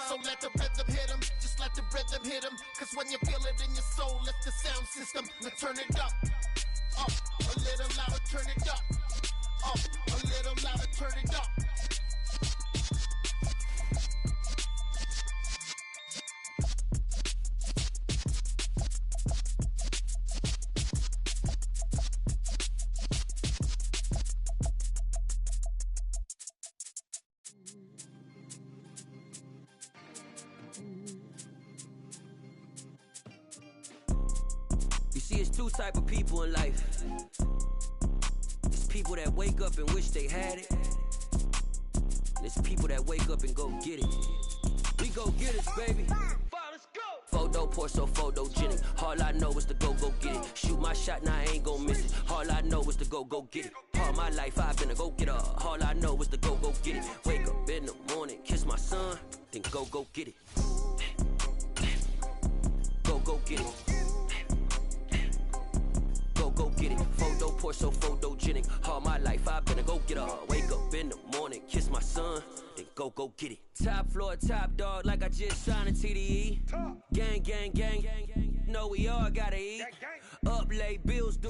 So let the rhythm hit him, just let the rhythm hit him. Cause when you feel it in your soul, lift the sound system. Now turn it up, a little louder, turn it up, a little louder, turn it up. It's two type of people in life. It's people that wake up and wish they had it. And it's people that wake up and go get it. We go get it, baby. Let's go. Photo porso, photogenic. All I know is to go get it. Shoot my shot, now I ain't gon' miss it. All I know is to go get it. All my life I've been a go-getter. All I know is to go get it. Wake up in the morning, kiss my son, then go get it. Go get it. Go get it. Photo porso, photogenic. All my life I've been a go-getter. Wake up in the morning, kiss my son, then go get it. Top floor, top dog, like I just signed a TDE. Gang. Know we all gotta eat. Up late bills due.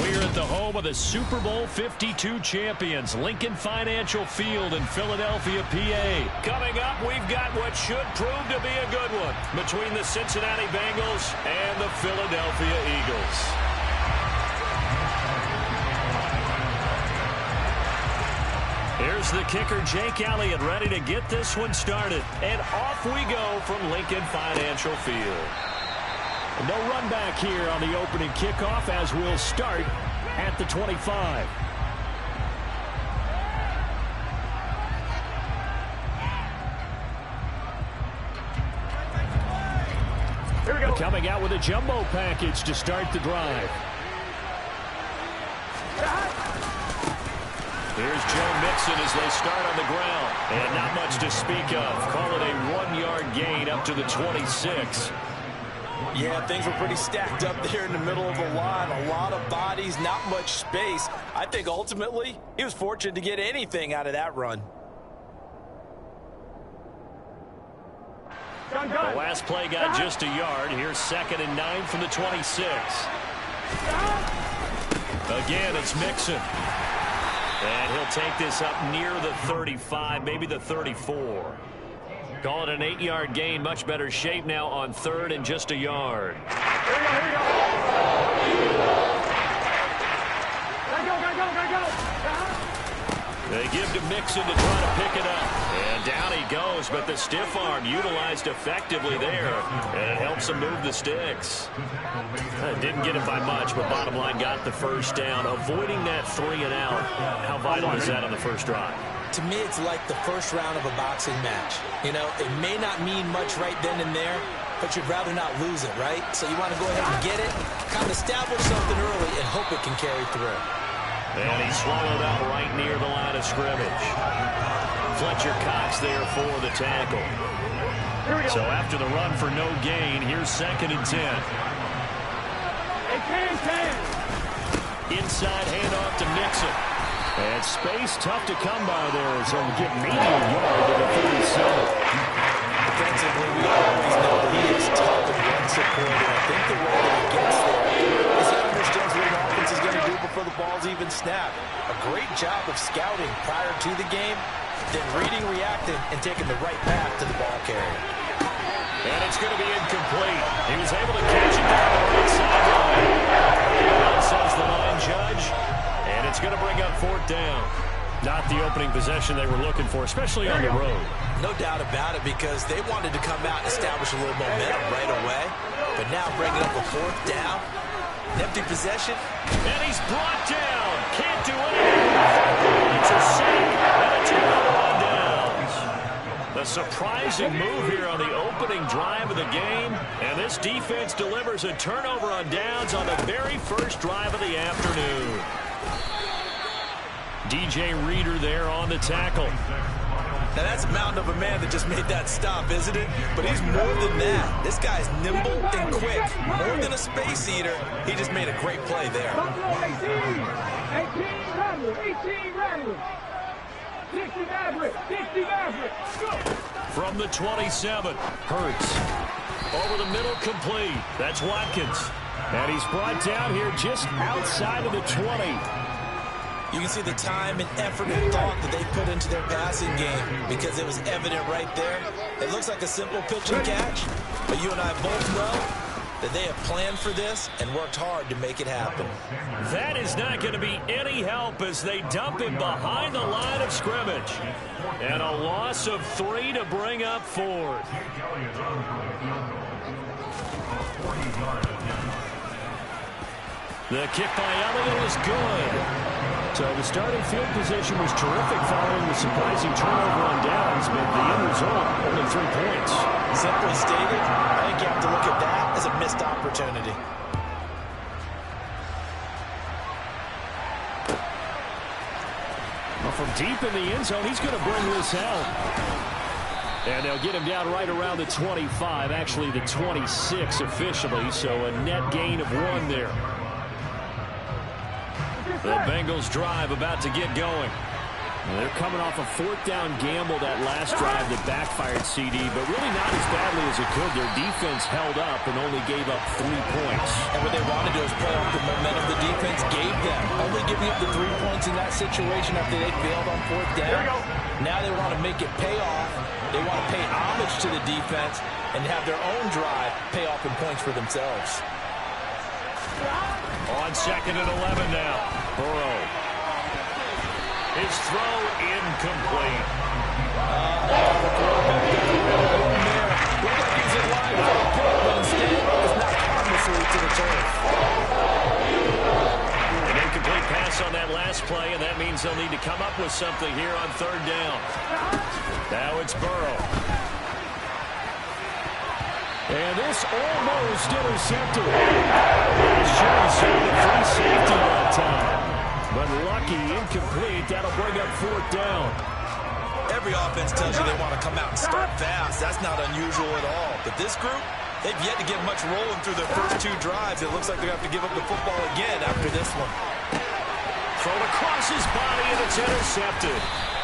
We're at the home of the Super Bowl 52 champions, Lincoln Financial Field in Philadelphia, PA. Coming up, we've got what should prove to be a good one between the Cincinnati Bengals and the Philadelphia Eagles. Here's the kicker, Jake Elliott, ready to get this one started. And off we go from Lincoln Financial Field. No run back here on the opening kickoff as we'll start at the 25. Here we go. Coming out with a jumbo package to start the drive. Here's Joe Mixon as they start on the ground. And not much to speak of. Call it a 1-yard gain up to the 26. Yeah, things were pretty stacked up there in the middle of the line. A lot of bodies, not much space. I think ultimately he was fortunate to get anything out of that run. The last play got just a yard. Here's 2nd and 9 from the 26. Again, it's Mixon. And he'll take this up near the 35, maybe the 34. Call it an 8-yard gain. Much better shape now on 3rd and just a yard. Here we go. They give to Mixon to try to pick it up. And down he goes, but the stiff arm utilized effectively there. And it helps him move the sticks. Didn't get it by much, but bottom line got the first down. Avoiding that 3 and out. How vital is that on the first drive? To me, it's like the first round of a boxing match. You know, it may not mean much right then and there, but you'd rather not lose it, right? So you want to go ahead and get it, kind of establish something early, and hope it can carry through. And he swallowed up right near the line of scrimmage. Fletcher Cox there for the tackle. So after the run for no gain, here's 2nd and 10. Inside handoff to Mixon. And space tough to come by there, so we get medium yard to the 37. Defensively, we always know he is tough and run support, and I think the way that he gets there is he understands what an offense is going to do before the ball's even snapped. A great job of scouting prior to the game, then reading, reacting, and taking the right path to the ball carrier. And it's going to be incomplete. He was able to catch it down the right sideline. That says the line judge. And it's going to bring up 4th down. Not the opening possession they were looking for, especially on the road. No doubt about it, because they wanted to come out and establish a little momentum right away. But now bringing up a 4th down, an empty possession. And he's brought down. Can't do anything. It's a sack and a turnover on downs. A surprising move here on the opening drive of the game. And this defense delivers a turnover on downs on the very first drive of the afternoon. DJ Reader there on the tackle. Now that's a mountain of a man that just made that stop, isn't it? But he's more than that. This guy's nimble and quick. More than a space eater. He just made a great play there. 18 Rattler. From the 27, Hurts. Over the middle, complete. That's Watkins. And he's brought down here just outside of the 20. You can see the time and effort and thought that they put into their passing game because it was evident right there. It looks like a simple pitch and catch, but you and I both know that they have planned for this and worked hard to make it happen. That is not going to be any help as they dump him behind the line of scrimmage. And a loss of 3 to bring up 4. The kick by Elliott is good. So the starting field position was terrific following the surprising turnover on downs, but the end result, only 3 points. Simply stated, I think you have to look at that as a missed opportunity. Well, from deep in the end zone, he's going to bring this out. And they'll get him down right around the 25, actually the 26 officially, so a net gain of 1 there. The Bengals drive about to get going. Well, they're coming off a 4th down gamble that last drive that backfired CD, but really not as badly as it could. Their defense held up and only gave up 3 points. And what they wanted to do is play off the momentum the defense gave them. Only giving up the 3 points in that situation after they failed on 4th down. Now they want to make it pay off. They want to pay homage to the defense and have their own drive pay off in points for themselves. On 2nd and 11 now. Burrow. His throw incomplete. An incomplete pass on that last play, and that means they'll need to come up with something here on 3rd down. Now it's Burrow. And this almost intercepted. Should have seen the free safety that time. But lucky, incomplete. That'll bring up 4th down. Every offense tells you they want to come out and start fast. That's not unusual at all. But this group, they've yet to get much rolling through their first 2 drives. It looks like they're going to have to give up the football again after this one. Thrown across his body, and it's intercepted.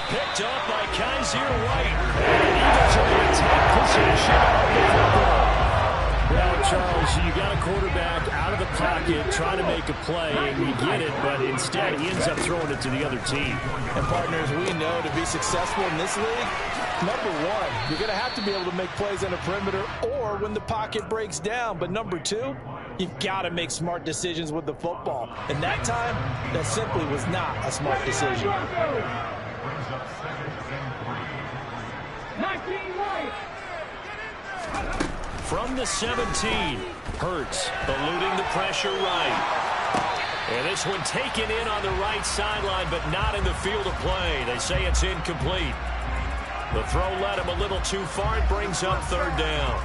Picked up by Kaiser White. And the Eagles are going to take possession of the football. Well, Charles, you got a quarterback out of the pocket trying to make a play, and you get it, but instead he ends up throwing it to the other team. And partners, we know to be successful in this league, number 1, you're going to have to be able to make plays in the perimeter or when the pocket breaks down. But number 2, you've got to make smart decisions with the football. And that time, that simply was not a smart decision. 19 right. From the 17, Hurts eluding the pressure right. And this one taken in on the right sideline, but not in the field of play. They say it's incomplete. The throw led him a little too far. It brings up 3rd down.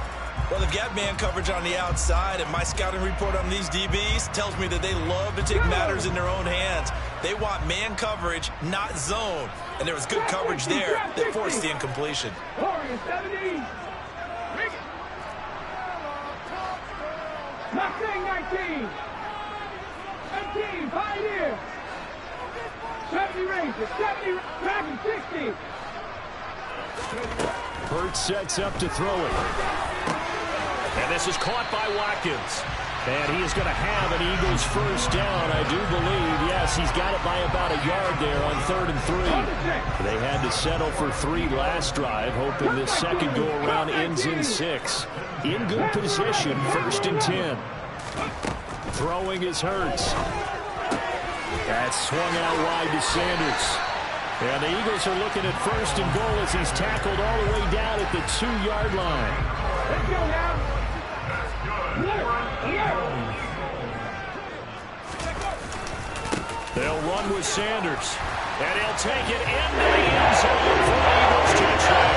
Well, they've got man coverage on the outside, and my scouting report on these DBs tells me that they love to take matters in their own hands. They want man coverage, not zone. And there was good coverage there that forced the incompletion. 17. 19. 18. Pioneer. 70 Rangers. 70 Dragon 60. Hurts sets up to throw it. And this is caught by Watkins. And he is going to have an Eagles 1st down, I do believe. Yes, he's got it by about a yard there on 3rd and 3. They had to settle for 3 last drive, hoping this second go-around ends in 6. In good position, 1st and 10. Throwing is Hurts. That's swung out wide to Sanders. And the Eagles are looking at 1st and goal as he's tackled all the way down at the 2-yard line. Let's go now. They'll run with Sanders. And he'll take it into the end zone for the Eagles touchdown.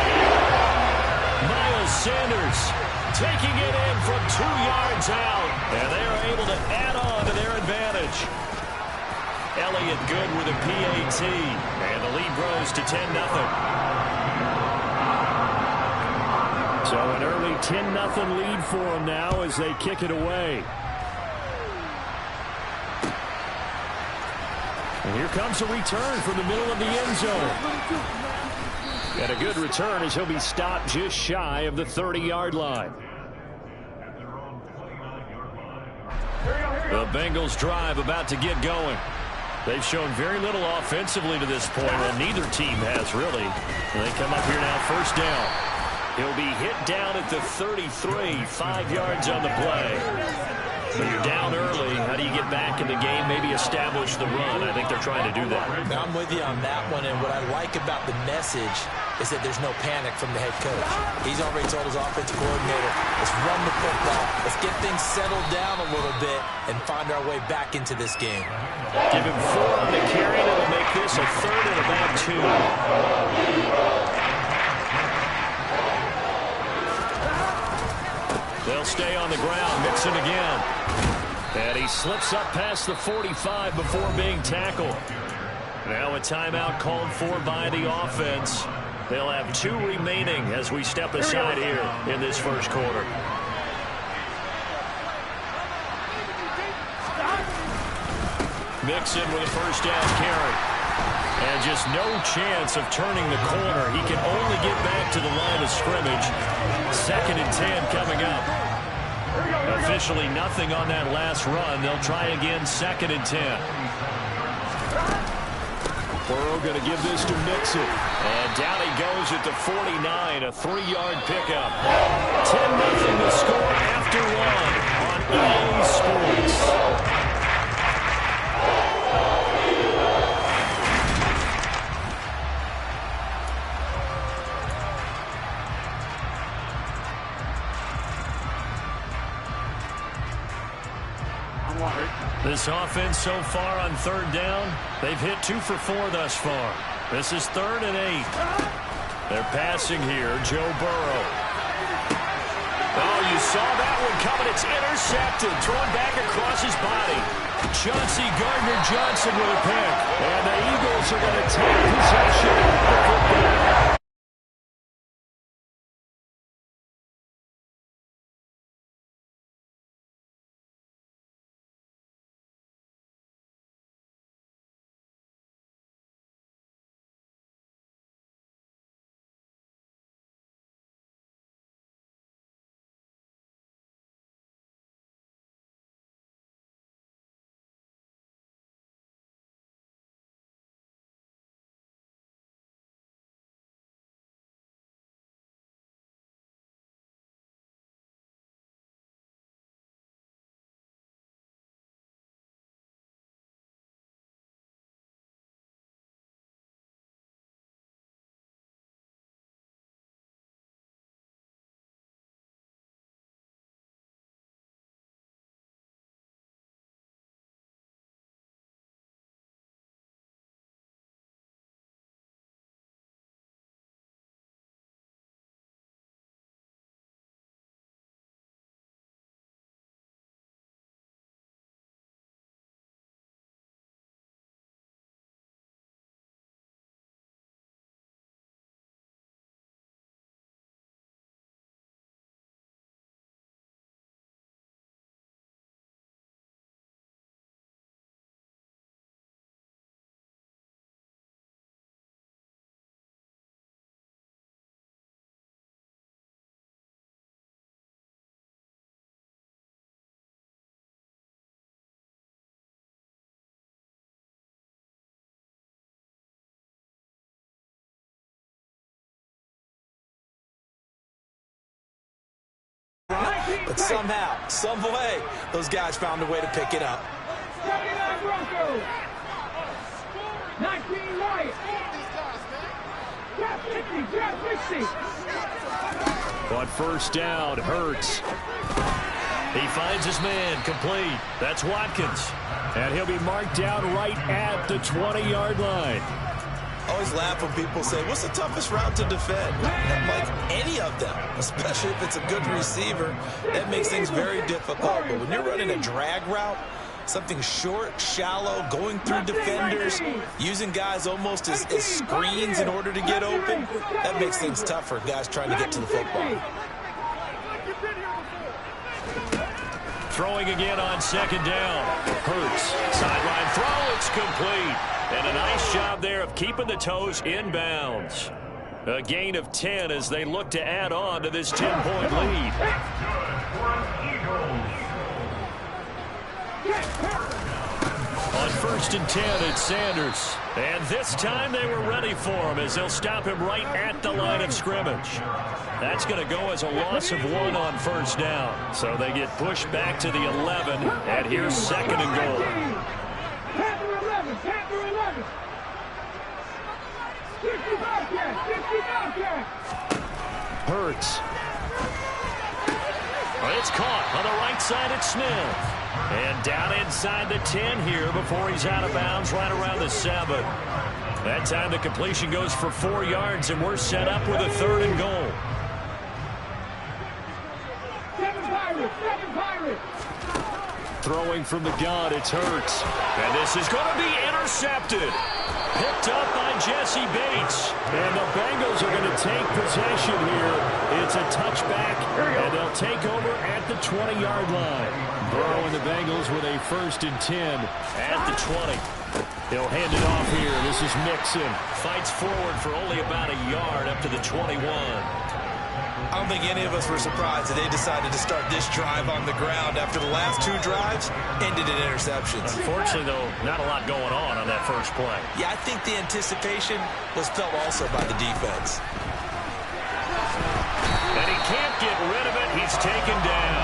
Miles Sanders taking it in from 2 yards out. And they are able to add on to their advantage. Elliott good with a PAT. And the lead grows to 10-0. So an early 10-0 lead for them now as they kick it away. And here comes a return from the middle of the end zone. And a good return as he'll be stopped just shy of the 30-yard line. The Bengals drive about to get going. They've shown very little offensively to this point. Well, neither team has really. And they come up here now, first down. He'll be hit down at the 33, 5 yards on the play. When you're down early, how do you get back in the game, maybe establish the run? I think they're trying to do that. I'm with you on that one, and what I like about the message is that there's no panic from the head coach. He's already told his offensive coordinator, let's run the football, let's get things settled down a little bit and find our way back into this game. Give him 4 on the carry, that'll make this a 3rd and about 2. They'll stay on the ground. Mixon again. And he slips up past the 45 before being tackled. Now a timeout called for by the offense. They'll have 2 remaining as we step aside here in this first quarter. Mixon with a first down carry. And just no chance of turning the corner. He can only get back to the line of scrimmage. 2nd and 10 coming up. Officially nothing on that last run. They'll try again, 2nd and 10. Burrow going to give this to Mixon. And down he goes at the 49, a 3-yard pickup. 10-0 the score after 1 on EA Sports. This offense so far on 3rd down, they've hit 2 for 4 thus far. This is 3rd and 8. They're passing here, Joe Burrow. Oh, you saw that one coming. It's intercepted, thrown back across his body. Chauncey Gardner-Johnson with a pick. And the Eagles are going to take possession of the football. But somehow, some way, those guys found a way to pick it up. 79 Broncos. 19 Wyatt. Drop 50, drop 60. On first down, Hurts. He finds his man, complete. That's Watkins. And he'll be marked down right at the 20-yard line. I always laugh when people say, what's the toughest route to defend? I'm like, any of them, especially if it's a good receiver. That makes things very difficult. But when you're running a drag route, something short, shallow, going through defenders, using guys almost as screens in order to get open, that makes things tough for guys trying to get to the football. Throwing again on second down. Hurts, sideline throw, it's complete. And a nice job there of keeping the toes in bounds. A gain of 10 as they look to add on to this 10-point lead. On 1st and 10, it's Sanders. And this time they were ready for him as they'll stop him right at the line of scrimmage. That's going to go as a loss of 1 on 1st down. So they get pushed back to the 11, and here's 2nd and goal. Panther 11, Panther 11. 60 Bobcats, 60 Bobcats. Hurts. It's caught on the right side at Smith. And down inside the 10 here before he's out of bounds right around the 7. That time the completion goes for 4 yards, and we're set up with a 3rd and goal. 7 Pirates, 7 Pirates. Throwing from the gun, it's Hurts. And this is going to be intercepted. Picked up by Jesse Bates. And the Bengals are going to take possession here. It's a touchback, and they'll take over at the 20-yard line. Burrow and the Bengals with a 1st and 10 at the 20. He'll hand it off here. This is Mixon. Fights forward for only about a yard up to the 21. I don't think any of us were surprised that they decided to start this drive on the ground after the last 2 drives ended in interceptions. Unfortunately, though, not a lot going on that first play. Yeah, I think the anticipation was felt also by the defense. And he can't get rid of it. He's taken down.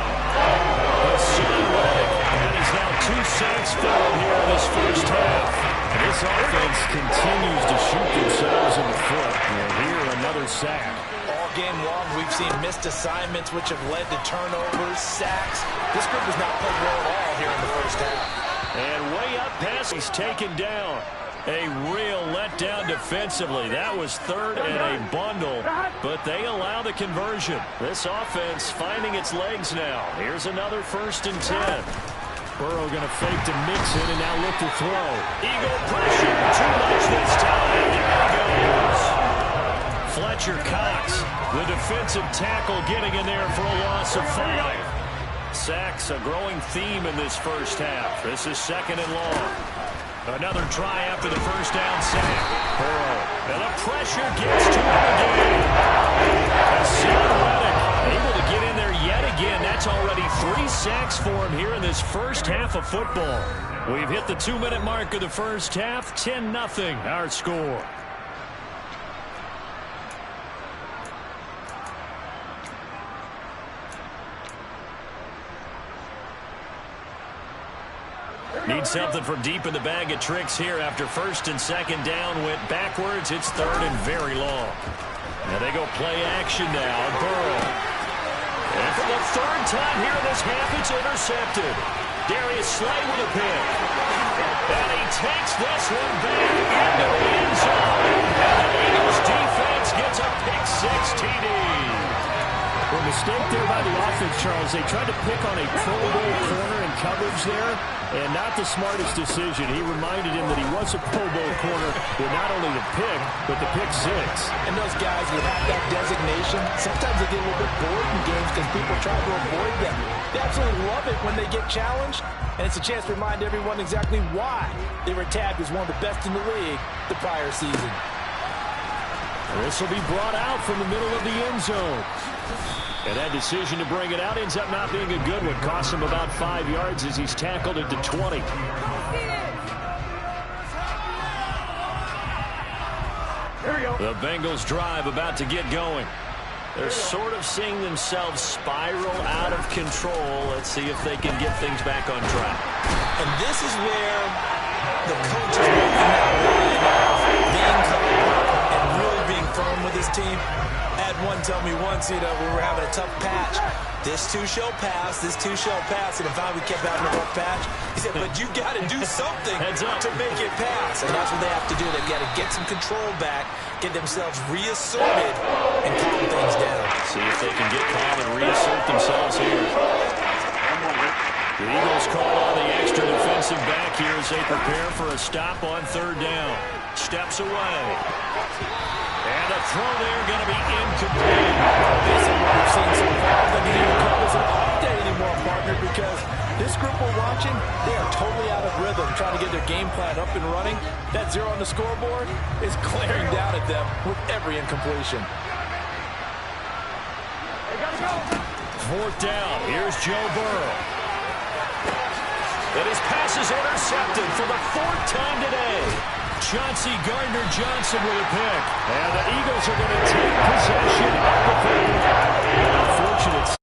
And he's now 2 sacks for him here in this first half. And this offense continues to shoot themselves in the foot. And here, another sack. All game long, we've seen missed assignments, which have led to turnovers, sacks. This group has not played well at all here in the first half. And way up past, he's taken down. A real letdown defensively. That was 3rd and a bundle, but they allow the conversion. This offense finding its legs now. Here's another 1st and 10. Burrow going to fake to Mixon and now look to throw. Eagle pressure, too much this time. There he goes. Fletcher Cox, the defensive tackle, getting in there for a loss of 5. Sacks, a growing theme in this first half. This is 2nd and long. Another try after the 1st down sack. Burrow. And the pressure gets to him again. Hassan Reddick able to get in there yet again. That's already 3 sacks for him here in this first half of football. We've hit the 2-minute mark of the first half. 10-0 our score. Need something from deep in the bag of tricks here after 1st and 2nd down went backwards. It's 3rd and very long. Now they go play action now. Burrow. And for the 3rd time here in this half, it's intercepted. Darius Slay with a pick. And he takes this one back into the end zone. And the Eagles defense gets a pick-6 TD. A mistake there by the offense, Charles. They tried to pick on a Pro Bowl corner in coverage there, and not the smartest decision. He reminded him that he was a Pro Bowl corner with not only the pick, but the pick-6. And those guys who have that designation, sometimes they get a little bit bored in games because people try to avoid them. They absolutely love it when they get challenged, and it's a chance to remind everyone exactly why they were tagged as one of the best in the league the prior season. This will be brought out from the middle of the end zone. And that decision to bring it out ends up not being a good one. Costs him about 5 yards as he's tackled at the 20. The Bengals drive about to get going. They're sort of seeing themselves spiral out of control. Let's see if they can get things back on track. And this is where the coach is working that line of being calm and really being firm with his team. I had one tell me once, we were having a tough patch. This too shall pass, this too shall pass. And if we kept having a rough patch, he said, but you got to do something to make it pass. And that's what they have to do. They've got to get some control back, get themselves reasserted, and calm things down. See if they can get calm and reassert themselves here. The Eagles call on the extra defensive back here as they prepare for a stop on 3rd down. Steps away. And a throw there going to be incomplete. This is what we've seen so far. Doesn't even call this an update anymore, partner, because This group we're watching, they are totally out of rhythm, trying to get their game plan up and running. That 0 on the scoreboard is glaring down at them with every incompletion. Fourth down. Here's Joe Burrow. And his pass is intercepted for the 4th time today. Chauncey Gardner-Johnson with a pick. And the Eagles are going to take possession of the football. Unfortunate.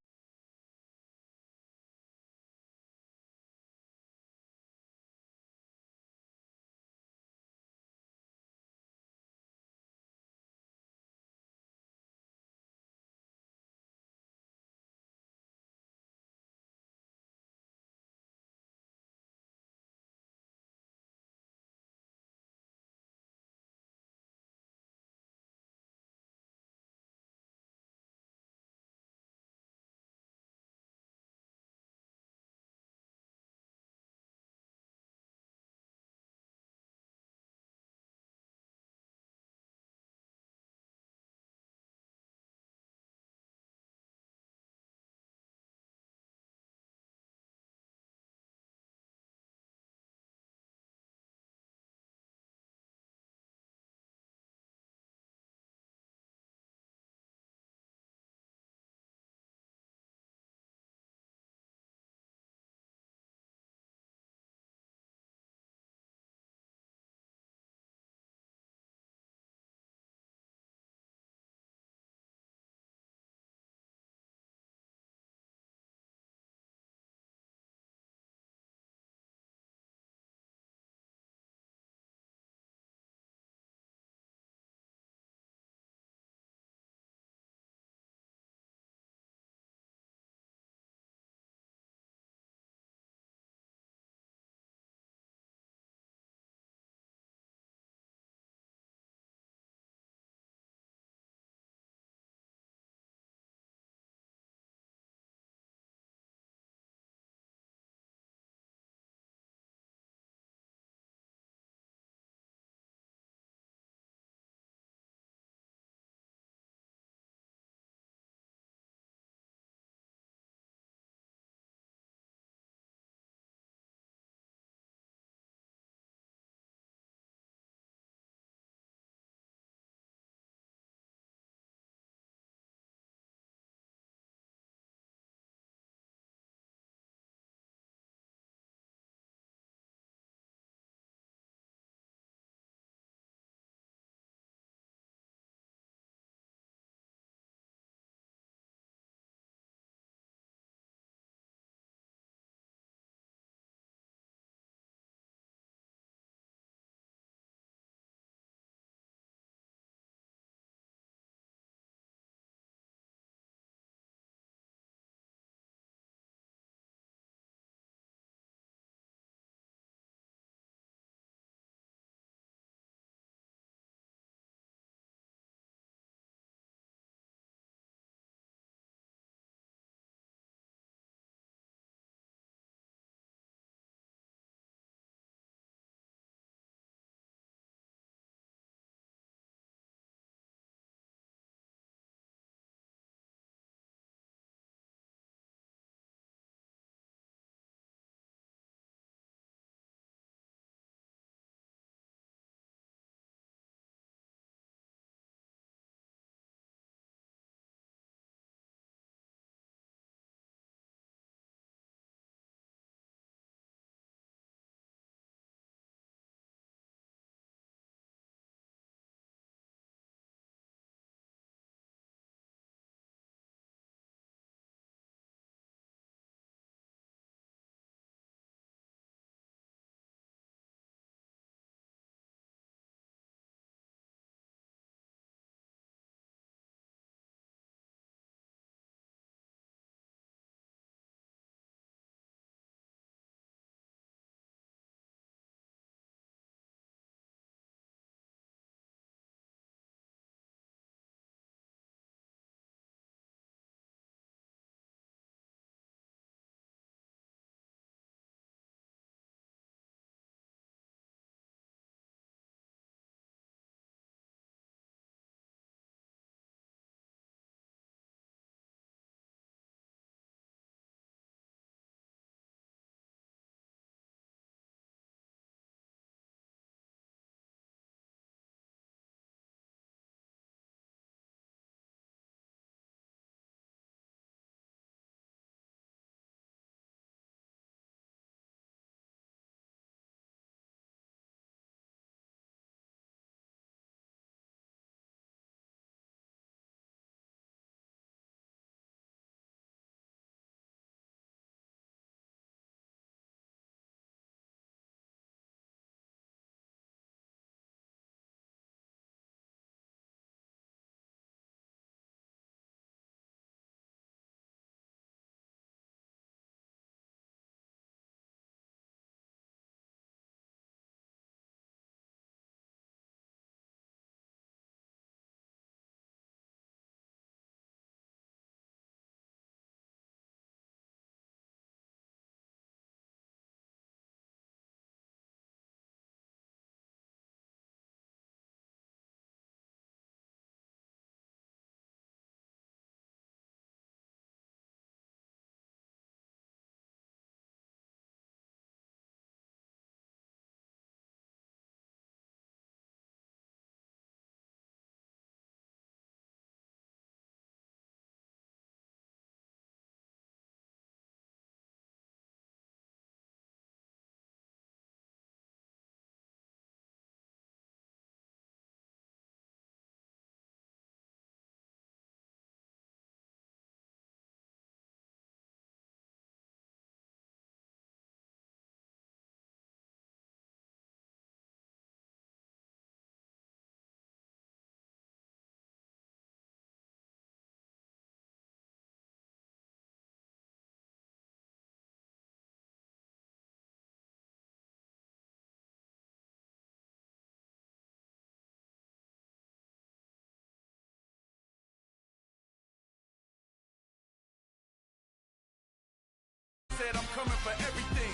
said I'm coming for everything.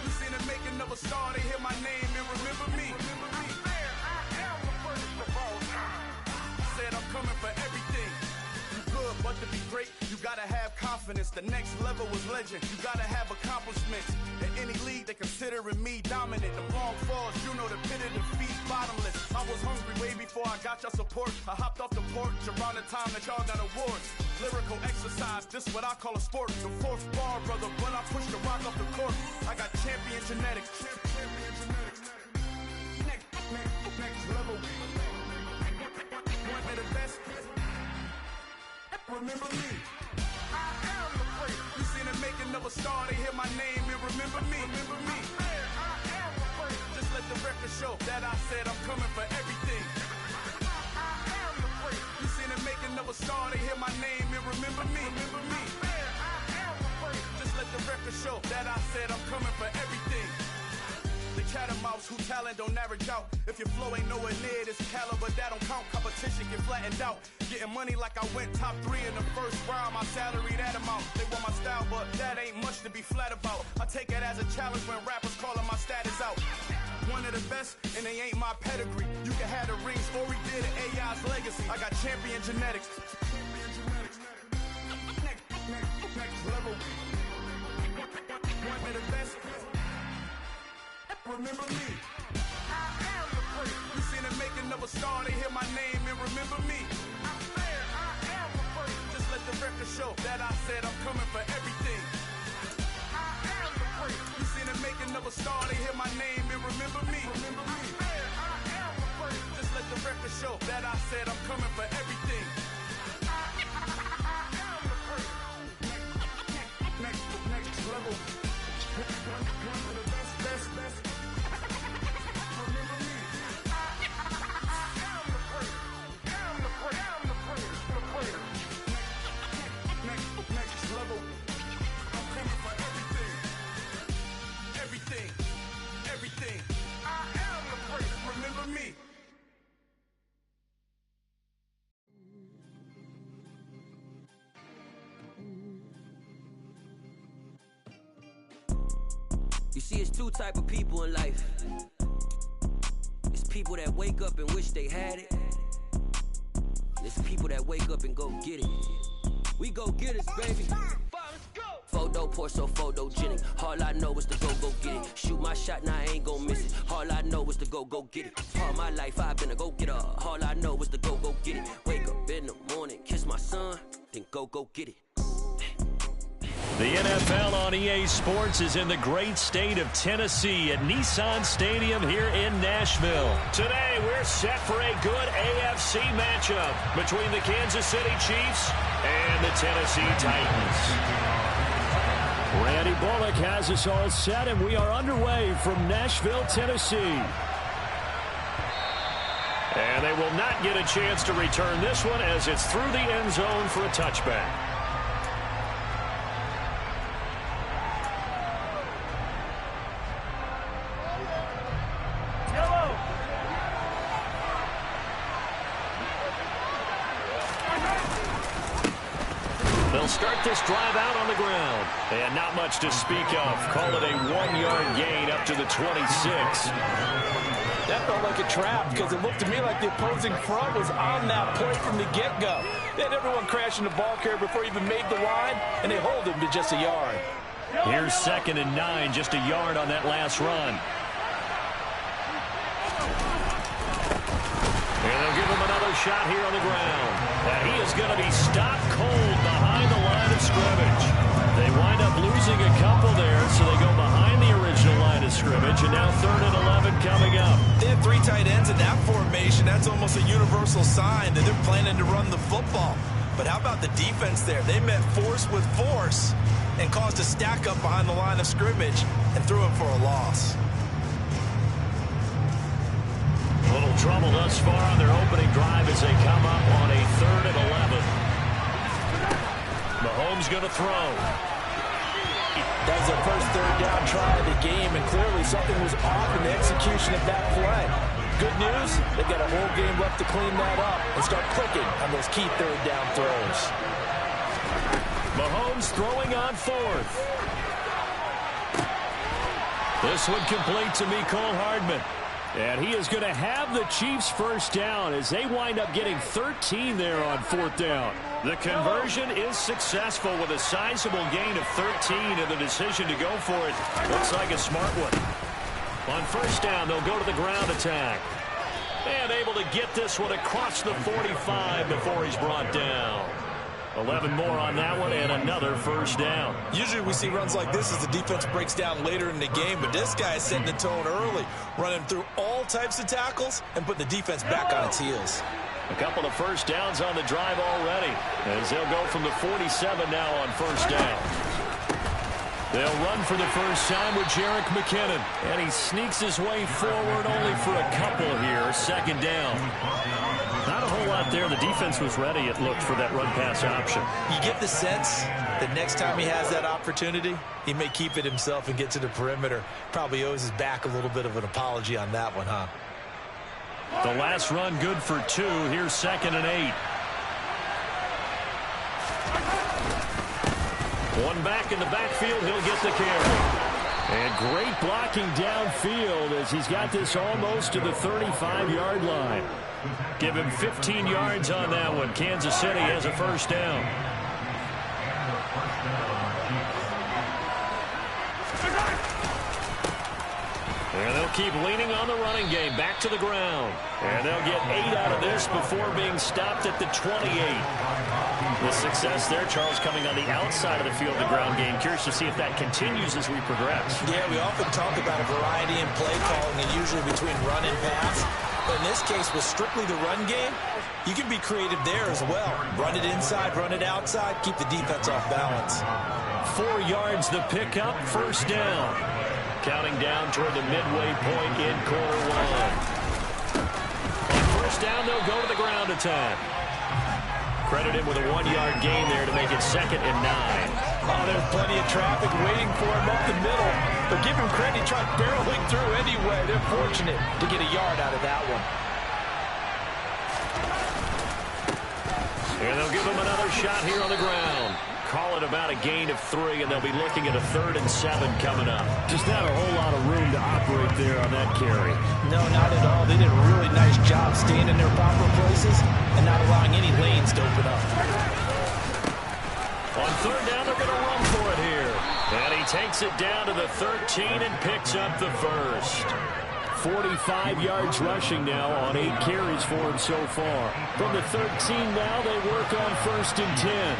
You seen the making of a star, they hear my name and remember me. Said I'm coming for everything. You good, but to be great, you gotta have confidence. The next level was legend. You gotta have accomplishments. In any league, they considering me dominant. The wrong falls, you know the pit of defeat, bottomless. I was hungry way before I got your support. I hopped off the porch around the time that y'all got awards. Lyrical exercise, this what I call a sport. The fourth bar, brother, when I push the rock off the court. I got champion genetics. Next level. One of the best. Remember me. I am the great. You seen the making of a star, they hear my name and remember me. Remember me. I am the great. Just let the record show that I said I'm coming for everything. I am the great. You seen the making of a star, they hear my name and remember me. Remember me. I am the great. Just let the record show that I said I'm coming for everything. The chattermouths who talent don't average out. If your flow ain't nowhere near this caliber, that don't count. Competition get flattened out. Getting money like I went top 3 in the first round. My salary that amount. They want my style, but that ain't much to be flat about. I take it as a challenge when rappers calling my status out. One of the best, and they ain't my pedigree. You can have the rings, or we did it, AI's legacy. I got champion genetics. Next level. One of the best. Remember me. I am the great. You seen the making of a star, they hear my name and remember me. I am the great. Just let the record show that I said I'm coming for everything. I am the great. You seen the making of a star, they hear my name and remember me. Remember me. I am the great. Just let the record show that I said I'm coming for everything. I am the great. Next level. One of the best. Everything. I am the great. Remember me. You see, it's two type of people in life. It's people that wake up and wish they had it. And it's people that wake up and go get it. We go get it, baby. Photo poor, so photogenic. All I know is to go get it. Shoot my shot, now I ain't gon' miss it. All I know is to go get it. All my life I've been a go-getter. All I know is to go get it. Wake up in the morning, kiss my son, then go get it. The NFL on EA Sports is in the great state of Tennessee at Nissan Stadium here in Nashville. Today, we're set for a good AFC matchup between the Kansas City Chiefs and the Tennessee Titans. Randy Bullock has us all set, and we are underway from Nashville, Tennessee. And they will not get a chance to return this one as it's through the end zone for a touchback. They'll start this drive out on the ground. And not much to speak of. Call it a 1-yard gain up to the 26. That felt like a trap because it looked to me like the opposing front was on that point from the get-go. They had everyone crashing the ball carrier before he even made the line, and they hold him to just a yard. Here's 2nd and 9, just a yard on that last run. And they'll give him another shot here on the ground. And he is going to be stopped cold behind the line of scrimmage. They wind up losing a couple there, so they go behind the original line of scrimmage, and now 3rd and 11 coming up. They have 3 tight ends in that formation. That's almost a universal sign that they're planning to run the football. But how about the defense there? They met force with force and caused a stack up behind the line of scrimmage and threw him for a loss. A little trouble thus far on their opening drive as they come up on a 3rd and 11. Mahomes going to throw. That was their first 3rd down try of the game, and clearly something was off in the execution of that play. Good news, they've got a whole game left to clean that up and start clicking on those key 3rd down throws. Mahomes throwing on fourth. This one complete to Mecole Hardman. And he is going to have the Chiefs first down as they wind up getting 13 there on fourth down. The conversion is successful with a sizable gain of 13, and the decision to go for it looks like a smart one. On first down, they'll go to the ground attack. And able to get this one across the 45 before he's brought down. 11 more on that one and another first down. Usually we see runs like this as the defense breaks down later in the game, but this guy is setting the tone early, running through all types of tackles and putting the defense back on its heels. A couple of first downs on the drive already, as they'll go from the 47 now on first down. They'll run for the first time with Jerick McKinnon, and he sneaks his way forward only for a couple here. Second down. Not a whole lot there. The defense was ready, it looked, for that run-pass option. You get the sense that next time he has that opportunity, he may keep it himself and get to the perimeter. Probably owes his back a little bit of an apology on that one, huh? The last run good for 2. Here's 2nd and 8. One back in the backfield. He'll get the carry. And great blocking downfield as he's got this almost to the 35-yard line. Give him 15 yards on that one. Kansas City has a first down. And they'll keep leaning on the running game. Back to the ground. And they'll get 8 out of this before being stopped at the 28. The success there, Charles, coming on the outside of the field, the ground game. Curious to see if that continues as we progress. Yeah, we often talk about a variety in play calling, and usually between run and pass. But in this case, with strictly the run game, you can be creative there as well. Run it inside, run it outside, keep the defense off balance. 4 yards the pickup, first down. Counting down toward the midway point in quarter one. On first down, they'll go to the ground attack. Credit him with a 1-yard gain there to make it 2nd and 9. Oh, there's plenty of traffic waiting for him up the middle. But give him credit, he tried barreling through anyway. They're fortunate to get a yard out of that one. And they'll give him another shot here on the ground. Call it about a gain of 3, and they'll be looking at a 3rd and 7 coming up. Just not a whole lot of room to operate there on that carry. No, not at all. They did a really nice job staying in their proper places and not allowing any lanes to open up. On 3rd down, they're going to run for it here. And he takes it down to the 13 and picks up the first. 45 yards rushing now on 8 carries for him so far. From the 13 now, they work on 1st and 10.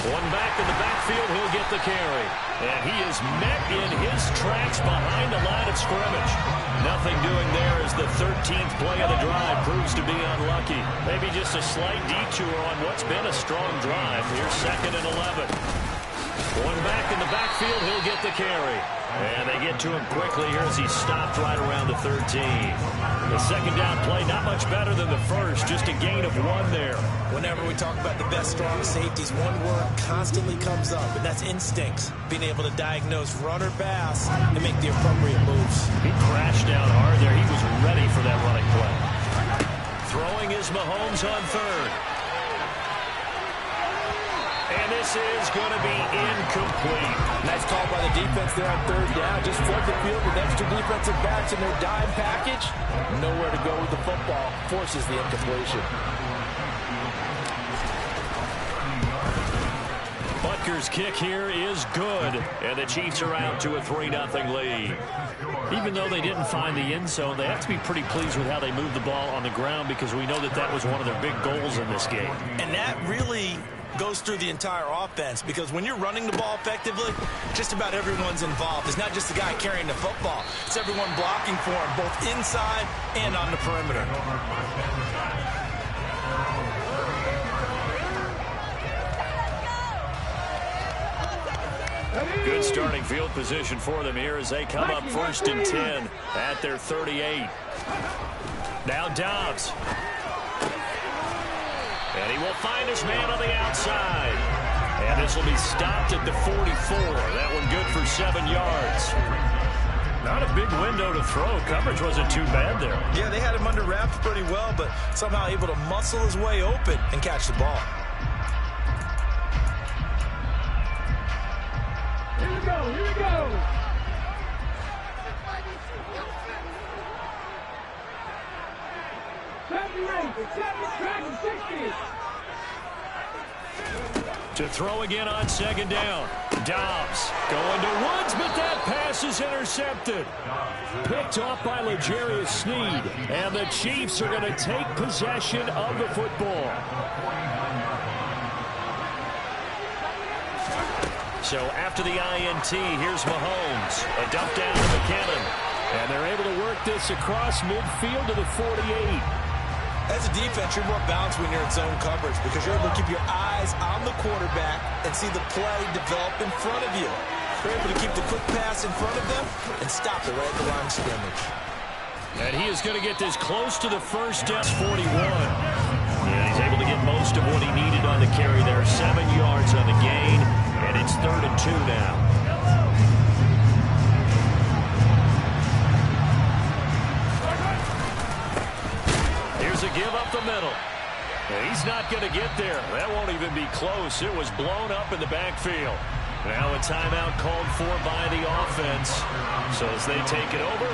One back in the backfield, he'll get the carry. And he is met in his tracks behind the line of scrimmage. Nothing doing there as the 13th play of the drive proves to be unlucky. Maybe just a slight detour on what's been a strong drive. Here's 2nd and 11. One back in the backfield, he'll get the carry. And they get to him quickly here as he stopped right around the 13. The 2nd down play, not much better than the first, just a gain of 1 there. Whenever we talk about the best strong safeties, one word constantly comes up, and that's instincts. Being able to diagnose run or pass and make the appropriate moves. He crashed down hard there. He was ready for that running play. Throwing is Mahomes on 3rd. And this is going to be incomplete. Nice call by the defense there on 3rd down. Just flood the field with extra defensive backs in their dime package. Nowhere to go with the football. Forces the incompletion. Butker's kick here is good. And the Chiefs are out to a 3-0 lead. Even though they didn't find the end zone, they have to be pretty pleased with how they moved the ball on the ground because we know that that was one of their big goals in this game. And that really goes through the entire offense because when you're running the ball effectively, just about everyone's involved. It's not just the guy carrying the football. It's everyone blocking for him, both inside and on the perimeter. Good starting field position for them here as they come up 1st and 10 at their 38. Now Dobbs. And he will find his man on the outside. And this will be stopped at the 44. That one good for 7 yards. Not a big window to throw. Coverage wasn't too bad there. Yeah, they had him under wraps pretty well, but somehow able to muscle his way open and catch the ball. Here we go. To throw again on second down. Dobbs going to Woods, but that pass is intercepted. Picked off by L'Jarius Sneed. And the Chiefs are going to take possession of the football. So after the INT, here's Mahomes. A dump down to McKinnon. And they're able to work this across midfield to the 48. As a defense, you're more balanced when you're in zone coverage because you're able to keep your eyes on the quarterback and see the play develop in front of you. You're able to keep the quick pass in front of them and stop it right at the line of scrimmage. And he is going to get this close to the first down. 41. Yeah, he's able to get most of what he needed on the carry there. 7 yards on the gain, and it's 3rd and 2 now. Here's a give up the middle. And he's not going to get there. That won't even be close. It was blown up in the backfield. Now a timeout called for by the offense. So as they take it over,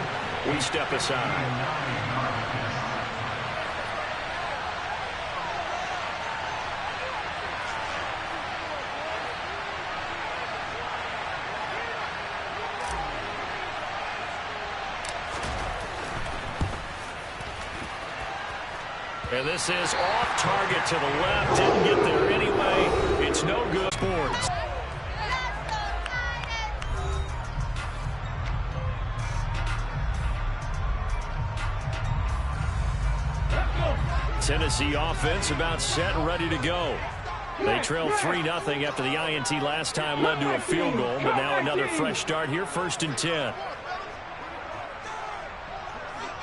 we step aside. And this is off target to the left. Didn't get there anyway. It's no good. Sports. Tennessee offense about set and ready to go. They trailed 3-0 after the INT last time led to a field goal, but now another fresh start here, 1st and 10.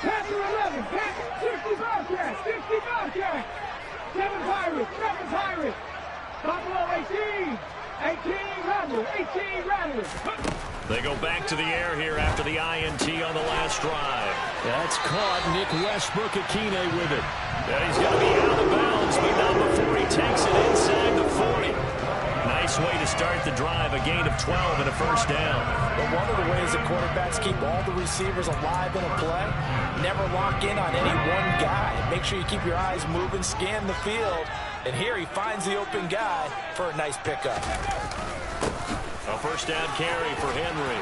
Panther 11, Panther 60 Bobcats, 60 Bobcats. 7 Pirates, 7 Pirates. Buffalo 18, 18 Rebels, 18 Rattlers. They go back to the air here after the INT on the last drive. That's caught. Nick Westbrook-Akine with it. And he's going to be out of bounds, but not before he takes it inside the 40. Nice way to start the drive, a gain of 12 and a first down. But one of the ways that quarterbacks keep all the receivers alive in a play, never lock in on any one guy. Make sure you keep your eyes moving, scan the field, and here he finds the open guy for a nice pickup. A first down carry for Henry.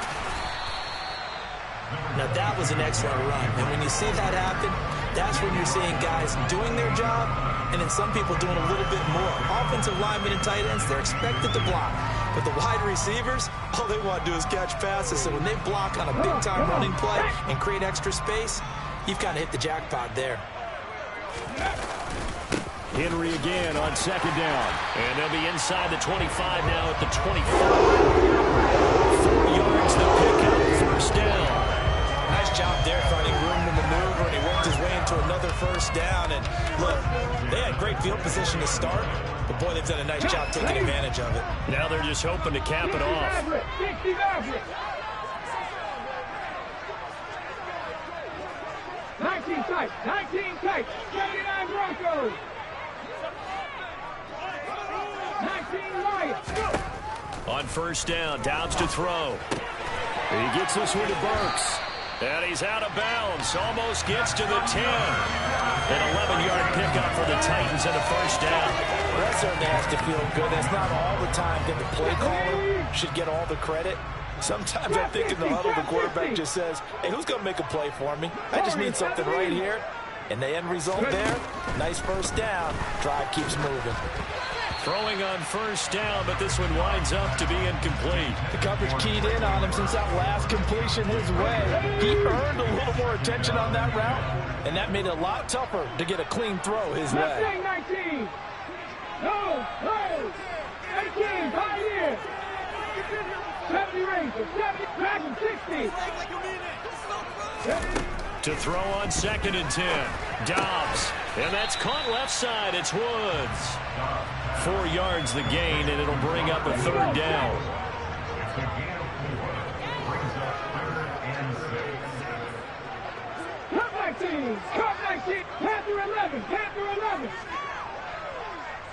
Now that was an excellent run, and when you see that happen, that's when you're seeing guys doing their job and then some people doing a little bit more. Offensive linemen and tight ends, they're expected to block. But the wide receivers, all they want to do is catch passes. So when they block on a big-time running play and create extra space, you've kind of hit the jackpot there. Henry again on second down. And they'll be inside the 25 now at the 24. 4 yards the pickup, first down. Nice job there finding room to maneuver, and he worked his way into another first down. And look, they had great field position to start, but boy, they've done a nice job taking advantage of it. Now they're just hoping to cap it off. 60 Mavericks. 19 tight, 19 tight. 79 Broncos. 19 Lions. On first down, Dobbs to throw. He gets this one to Burks. And he's out of bounds. Almost gets to the 10. An 11-yard pickup for the Titans and a first down. That certainly has to feel good. That's not all the time that the play caller should get all the credit. Sometimes I think in the huddle, the quarterback just says, hey, who's going to make a play for me? I just need something right here. And the end result there, nice first down. Drive keeps moving. Throwing on first down, but this one winds up to be incomplete. The coverage keyed in on him since that last completion his way. He earned a little more attention on that route, and that made it a lot tougher to get a clean throw his way. 19. No, 18, Pioneer. 70 Rangers, 70, Dragon, 60. To throw on second and 10. Dobbs. And that's caught left side. It's Woods. 4 yards the gain, and it'll bring up a third down. Cut 19, cut 19. Panther 11, Panther 11.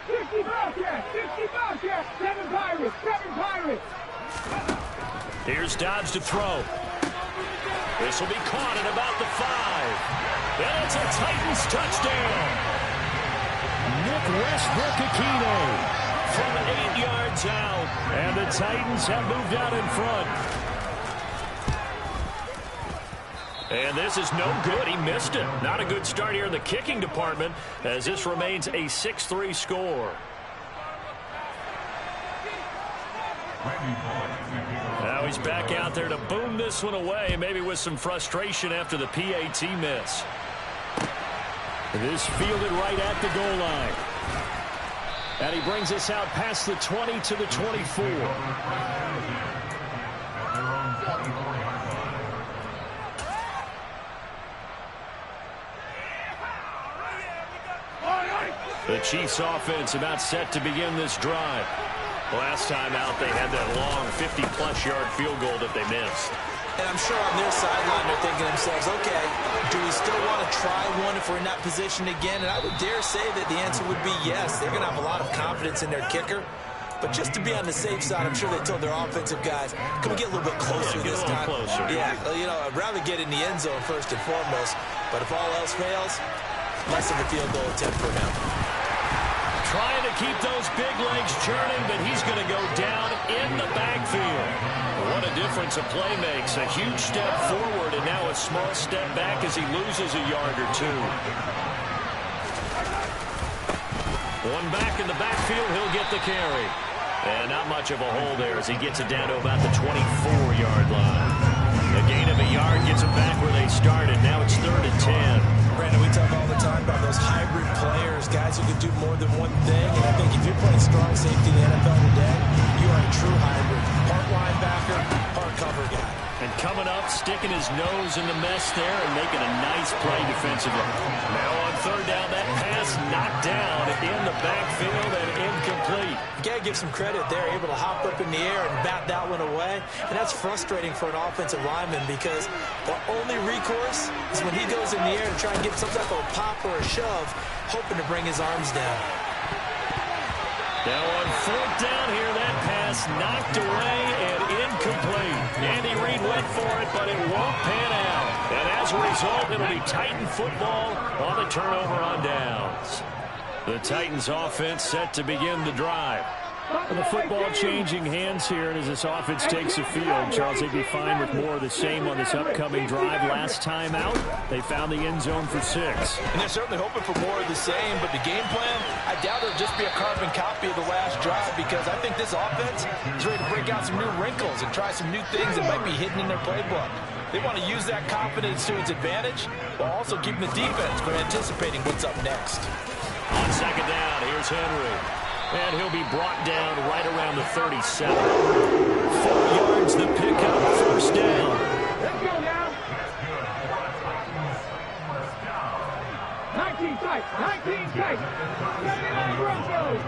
60 Bobcats, 60 Bobcats. 7 Pirates, 7 Pirates. Here's Dobbs to throw. This will be caught at about the 5. And it's a Titans touchdown. Nick Westbrook-Akine from 8 yards out. And the Titans have moved out in front. And this is no good. He missed it. Not a good start here in the kicking department as this remains a 6-3 score. Now he's back out there to boom this one away, maybe with some frustration after the PAT miss. This fielded right at the goal line. And he brings us out past the 20 to the 24. The Chiefs offense about set to begin this drive. Last time out, they had that long 50-plus yard field goal that they missed. And I'm sure on their sideline they're thinking to themselves, okay, do we still want to try one if we're in that position again? And I would dare say that the answer would be yes. They're going to have a lot of confidence in their kicker. But just to be on the safe side, I'm sure they told their offensive guys, can we get a little bit closer this time? Closer. Yeah, you know, I'd rather get in the end zone first and foremost. But if all else fails, less of a field goal attempt for him. Trying to keep those big legs churning, but he's going to go down in the backfield. What a difference a play makes. A huge step forward and now a small step back as he loses a yard or two. One back in the backfield, he'll get the carry. And not much of a hole there as he gets it down to about the 24-yard line. A gain of a yard gets them back where they started. Now it's 3rd and 10. Brandon, we talk all the time about those hybrid players, guys who can do more than one thing. And I think if you're playing strong safety in the NFL today, you are a true hybrid. Part linebacker, part cover guy. And coming up, sticking his nose in the mess there and making a nice play defensively. Now on 3rd down, that pass knocked down in the backfield and incomplete. You got to give some credit there, able to hop up in the air and bat that one away. And that's frustrating for an offensive lineman because the only recourse is when he goes in the air to try and get some type of a pop or a shove, hoping to bring his arms down. Now on 4th down here, that pass knocked away and incomplete. Andy Reid went for it, but it won't pan out. And as a result, it'll be Titan football on the turnover on downs. The Titans offense set to begin the drive. And the football changing hands here, and as this offense takes the field, Charles, they'd be fine with more of the same on this upcoming drive. Last time out, they found the end zone for 6. And they're certainly hoping for more of the same, but the game plan, I doubt it'll just be a carbon copy of the last drive because I think this offense is ready to break out some new wrinkles and try some new things that might be hidden in their playbook. They want to use that confidence to its advantage while also keeping the defense from anticipating what's up next. On 2nd down, here's Henry. And he'll be brought down right around the 37. 4 yards the pickup, 1st down. Let's go now. 19 tight, 19 tight. 79 Broncos.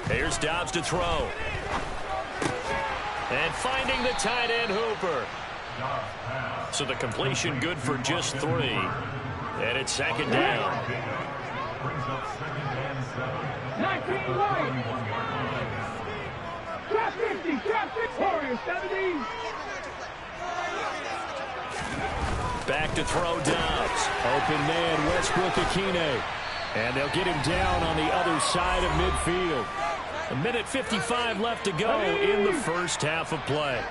Here's Dobbs to throw. And finding the tight end Hooper. So the completion good for just 3. And it's 2nd down. 19 right. Trap 50, trap 50. Warriors 70. Back to throw Dobbs. Open man, Westbrook-Akine. And they'll get him down on the other side of midfield. 1:55 left to go in the first half of play.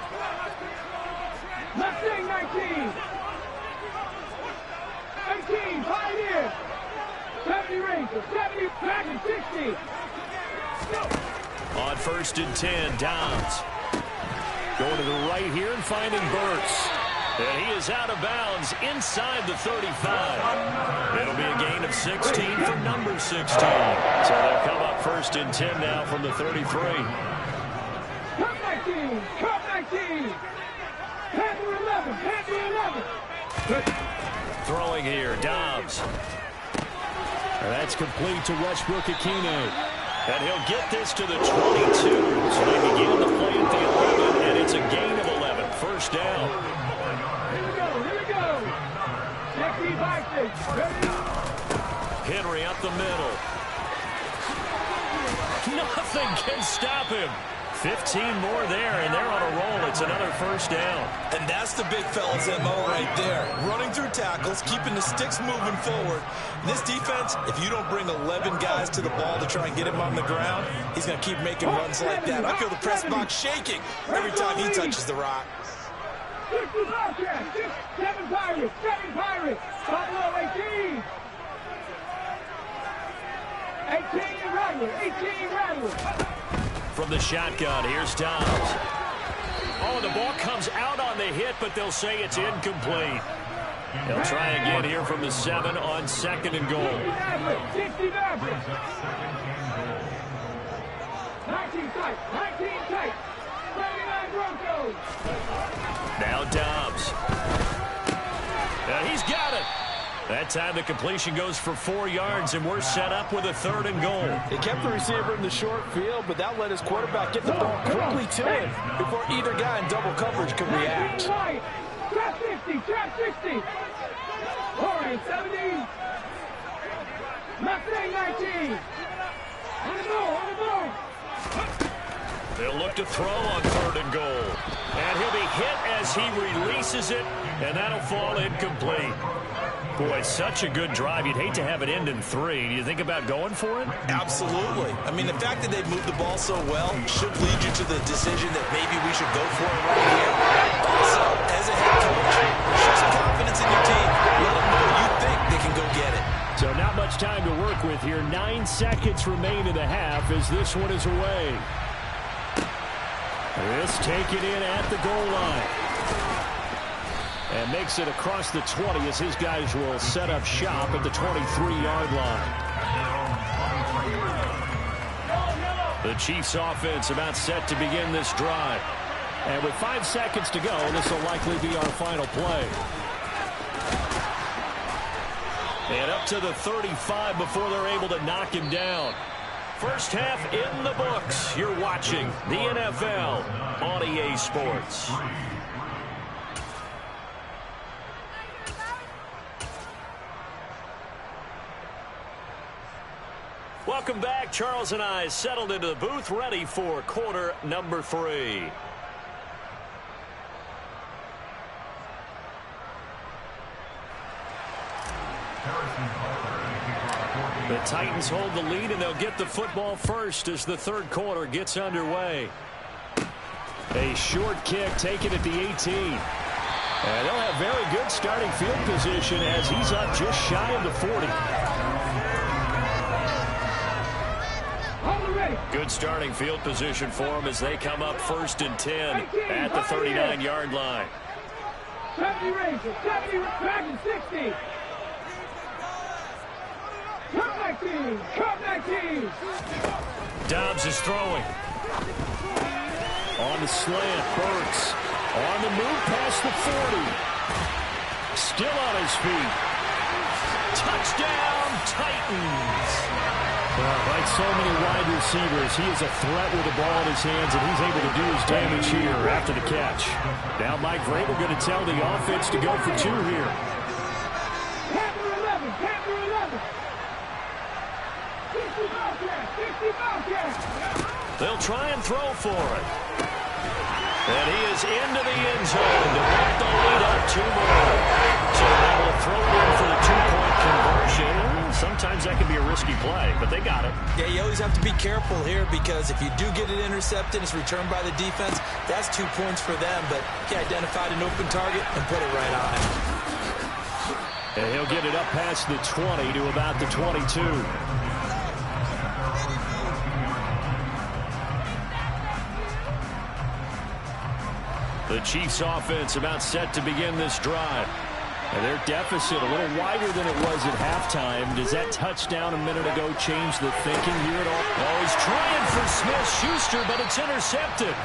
Left wing 19. 18, Pioneer. 70 Rangers, 70, back and 60. On 1st and 10, Dobbs. Going to the right here and finding Burks. And he is out of bounds inside the 35. It'll be a gain of 16 for number 16. So they'll come up 1st and 10 now from the 33. Cup 19, Cup 19. Panther 11, Panther 11. Throwing here, Dobbs. And that's complete to Westbrook-Akine. And he'll get this to the 22. So they begin the play at the 11, and it's a gain of 11. 1st down. Here we go, here we go. 65, ready up. Henry up the middle. Nothing can stop him. 15 more there, and they're on a roll. It's another first down. And that's the big fella's MO right there. Running through tackles, keeping the sticks moving forward. This defense, if you don't bring 11 guys to the ball to try and get him on the ground, he's going to keep making runs like that. I feel the press box shaking every time he touches the rock. 60 Bobcats, 7 Pirates, 7 Pirates, Buffalo 18. 18 Rattler, 18 Rattler. From the shotgun, here's Dobbs. Oh, the ball comes out on the hit, but they'll say it's incomplete. They'll try again here from the 7 on 2nd and goal. 60 Bobcats. 19 tight, 19 tight. 39 Broncos. Now Dobbs. He's got it. That time the completion goes for 4 yards, and we're set up with a 3rd and goal. They kept the receiver in the short field, but that let his quarterback get the ball quickly to him before either guy in double coverage could react. Trap 50, trap 60. Oregon 70. Mustang 19. On the ball, on the ball. They'll look to throw on 3rd and goal. And he'll be hit as he releases it, and that'll fall incomplete. Boy, such a good drive. You'd hate to have it end in 3. Do you think about going for it? Absolutely. I mean, the fact that they've moved the ball so well should lead you to the decision that maybe we should go for it right here. Also, as a head coach, show some confidence in your team. Let them know you think they can go get it. So not much time to work with here. 9 seconds remain in the half as this one is away. This taken in at the goal line. And makes it across the 20 as his guys will set up shop at the 23-yard line. The Chiefs offense about set to begin this drive. And with 5 seconds to go, this will likely be our final play. And up to the 35 before they're able to knock him down. First half in the books. You're watching the NFL on EA Sports. Welcome back. Charles and I settled into the booth, ready for quarter number 3. The Titans hold the lead, and they'll get the football first as the 3rd quarter gets underway. A short kick taken at the 18. And they'll have very good starting field position as he's up just shy of the 40. Good starting field position for them as they come up 1st and 10 at the 39-yard line. 70 Rangers, 70 Dragons, 60. Come 19, come 19. Dobbs is throwing. On the slant, Burks. On the move past the 40. Still on his feet. Touchdown, Titans. Like so many wide receivers, he is a threat with the ball in his hands, and he's able to do his damage here after the catch. Now Mike Vrabel going to tell the offense to go for 2 here. Panther 11, Panther 11. 60 Bobcats, 60 Bobcats. They'll try and throw for it. And he is into the end zone to put the lead up 2 more. So they're able to throw it in for the 2-point conversion. Sometimes that can be a risky play, but they got it. Yeah, you always have to be careful here because if you do get it intercepted, it's returned by the defense. That's 2 points for them, but he identified an open target and put it right on it. And he'll get it up past the 20 to about the 22. The Chiefs offense about set to begin this drive. And their deficit a little wider than it was at halftime. Does that touchdown a minute ago change the thinking here at all? Oh, he's trying for Smith-Schuster, but it's intercepted.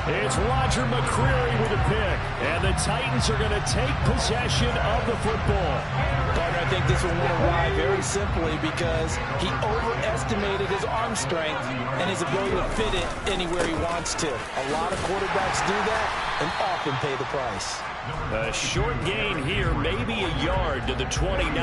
It's Roger McCreary with a pick. And the Titans are going to take possession of the football. Partner, I think this one went awry very simply because he overestimated his arm strength and his ability to fit it anywhere he wants to. A lot of quarterbacks do that and often pay the price. A short gain here, maybe a yard to the 29.